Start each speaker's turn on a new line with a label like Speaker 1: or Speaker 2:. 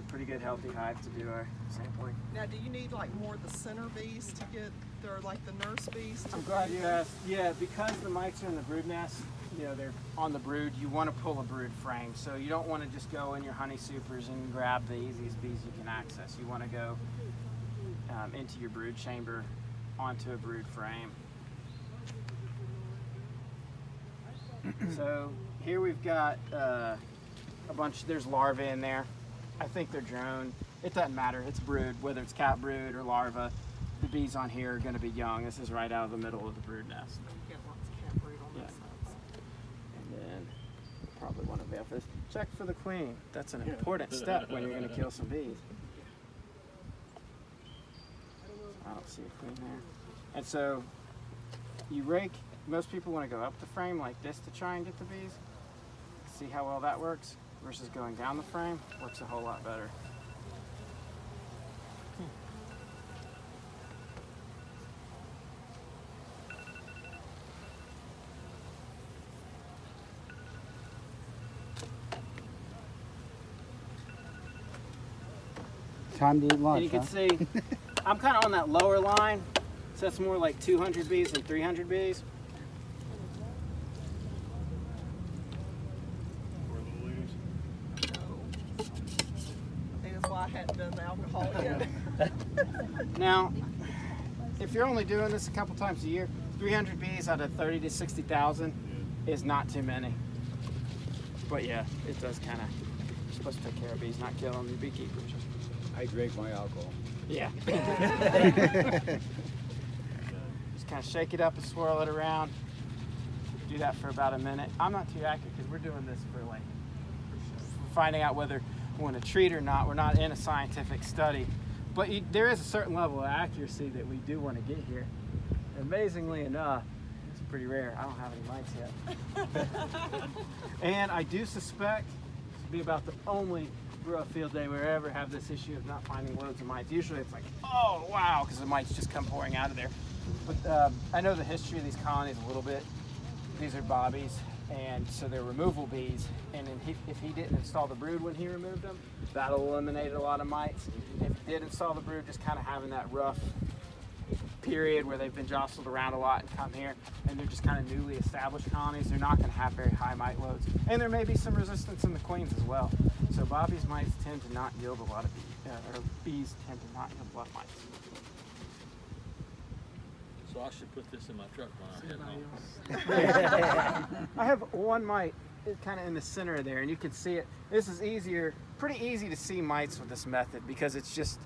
Speaker 1: pretty good healthy hive to do our sampling.
Speaker 2: Now, do you need like more of the center bees to get, or like the nurse bees?
Speaker 1: I'm glad you asked. Yeah, because the mites are in the brood nest, you know, they're on the brood, you want to pull a brood frame. So you don't want to just go in your honey supers and grab the easiest bees you can access. You want to go into your brood chamber, onto a brood frame. So here we've got a bunch, there's larvae in there. I think they're drone. It doesn't matter, it's brood, whether it's cat brood or larva. The bees on here are going to be young. This is right out of the middle of the brood nest.
Speaker 2: You get lots of cat brood on that side.
Speaker 1: And then probably want to be able to check for the queen. That's an important step when you're going to kill some bees. I don't see a queen there. And so you rake. Most people want to go up the frame like this to try and get the bees. See how well that works versus going down the frame. Works a whole lot better.
Speaker 3: Time to eat lunch.
Speaker 1: And you can see, I'm kind of on that lower line, so that's more like 200 bees than 300 bees.
Speaker 2: I think that's why I hadn't done the alcohol yet.
Speaker 1: Now, if you're only doing this a couple times a year, 300 bees out of 30 to 60,000 is not too many. But yeah, it does kind of, you're supposed to take care of bees, not kill them, you're beekeepers.
Speaker 3: I drink my alcohol.
Speaker 1: Yeah. Just kind of shake it up and swirl it around. Do that for about a minute. I'm not too accurate because we're doing this for like finding out whether we want to treat or not. We're not in a scientific study, but there is a certain level of accuracy that we do want to get here. Amazingly enough, it's pretty rare. I don't have any mites yet. And I do suspect this will be about the only Varroa Field day we ever have this issue of not finding loads of mites. Usually it's like, oh wow, because the mites just come pouring out of there. But I know the history of these colonies a little bit. These are bobbies, and so they're removal bees. And if he didn't install the brood when he removed them, that'll eliminate a lot of mites. If he did install the brood, just kind of having that rough period where they've been jostled around a lot and come here, and they're just kind of newly established colonies, they're not going to have very high mite loads. And there may be some resistance in the queens as well. So bobbies mites tend to not yield a lot of or bees tend to not yield a lot of mites.
Speaker 4: So I should put this in my truck when I head home.
Speaker 1: I have one mite kind of in the center there, and you can see it. This is easier, pretty easy to see mites with this method because it's just